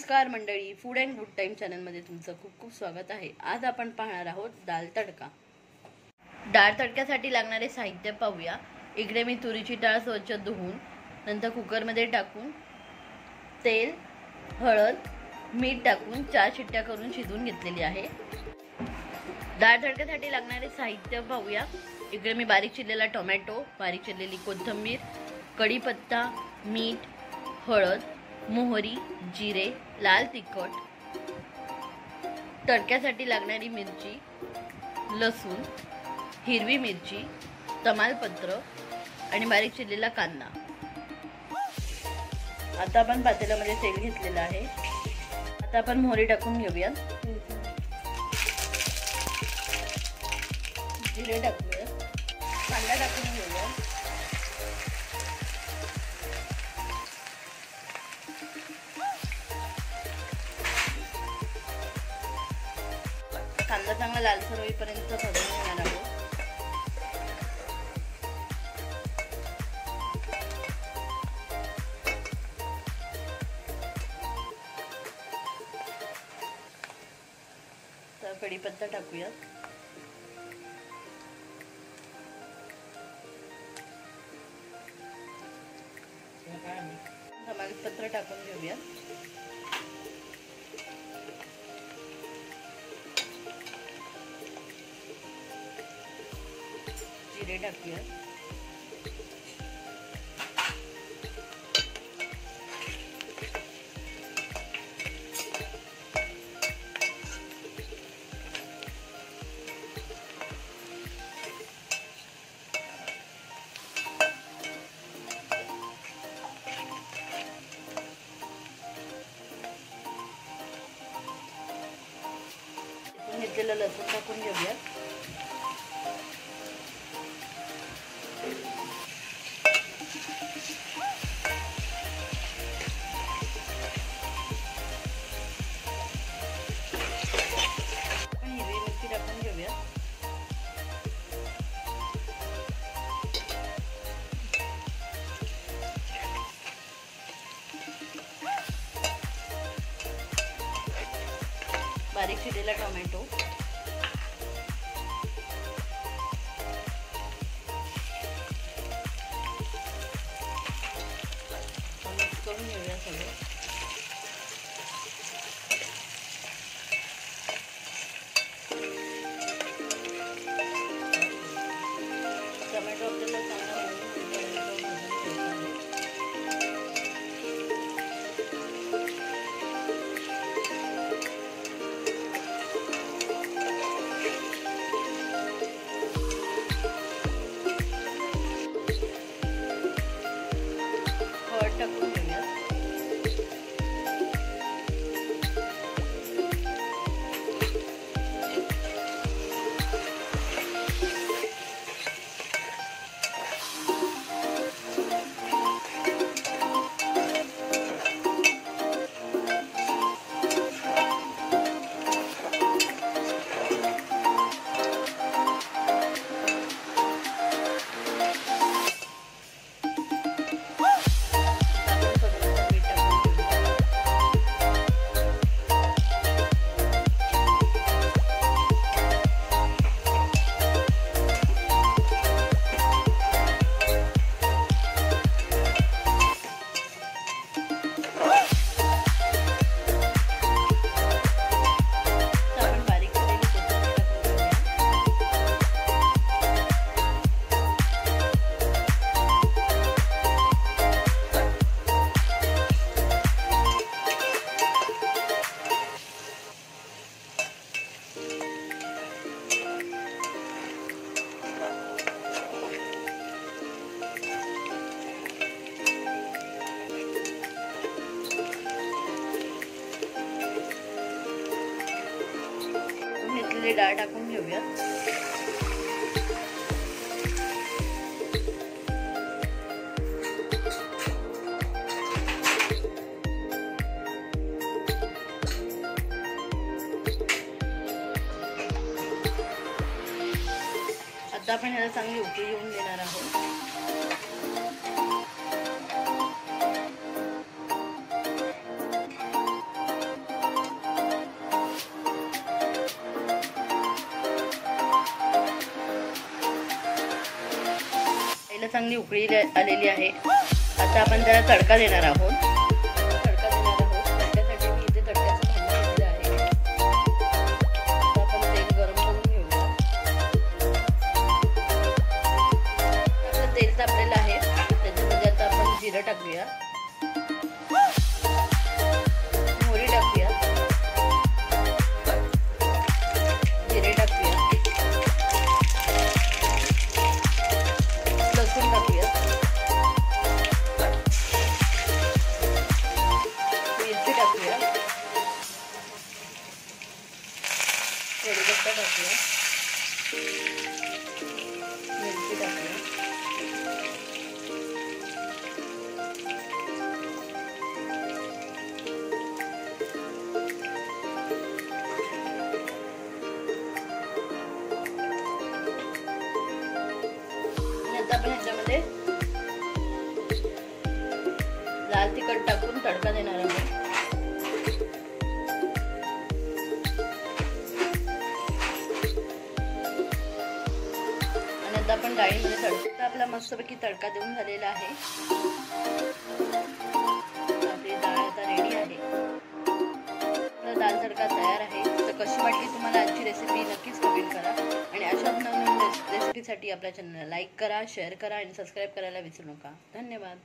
नमस्कार मंडळी, food and good time चॅनलमध्ये तुमचं खूप खूप स्वागत आहे। आज आपण पाहणार आहोत डाळ तडका। डाळ तडक्यासाठी लागणारे साहित्य पाहूया। इकडे मी तुरीची डाळ स्वच्छ धुवून नंतर कुकरमध्ये टाकून तेल, हळद, मीठ टाकून 4 शिट्ट्या करून शिजवून घेतलेली आहे। डाळ तडक्यासाठी लागणारे साहित्य पाहूया। इकडे मी बारीक चिरलेला टोमॅटो, बारीक चिरलेली कोथिंबीर, कढीपत्ता, मीठ, हळद, मोहरी, जिरे, लाल तिखट, तडक्यासाठी लागणारी मिरची, लसूण, हिरवी मिरची, तमालपत्र आणि बारीक चिरलेला कांदा। आता आपण पातेल्यामध्ये तेल घेतलेलं आहे। आता आपण मोहरी टाकून घेऊया, जिरे टाकूया, कांदा टाकून घेऊया, कांदा चांगला लालसर होईपर्यंत भाजून घेणार आहोत। तर कढीपत्ता टाकूया, तमालपत्र टाकून घेऊया, जिरे टाकूया, घेतलेलं लसूण टाकून घेऊया, हिरवी मिरची टाकून घेऊया, बारीक चिरलेला टोमॅटो, मिक्स करून घेऊया सगळं। टोमॅटो आपल्याला चांगला टाकून घेऊया, डाळ टाकून घेऊया, आता आपण ह्याला चांगली उकळी येऊन देणार आहोत। चांगली उकळी आलेली आहे. आता आपण त्याला तडका देणार आहोत. तडक्यासाठी मी इथे तडक्याचं भांडं घेतलं आहे. आता आपण तेल गरम करून घेऊया. आपलं तेल तापलेलं आहे. त्याच्यामध्ये आता आपण जिरं टाकूया, मोहरी टाकूया, जिरे टाकूया, लसूण टाकूया, मिरची टाकूया, कढीपत्ता टाकूया, मिरची टाकूया, आता आपण ह्याच्यामध्ये लाल तिखट टाकून तडका देणार आहोत. आणि आता आपण डाळीमध्ये तडका, आपला मस्तपैकी तडका देऊन झालेला आहे. आपली डाळ आता रेडी आहे. आपला दाल तडका तयार आहे. तर कशी वाटली तुम्हाला आजची रेसिपी नक्कीच कमेंट करा. आणि अशाच नवीन रेसिपीसाठी आपल्या चॅनलला लाईक करा, शेअर करा आणि सबस्क्राईब करायला विसरू नका. धन्यवाद.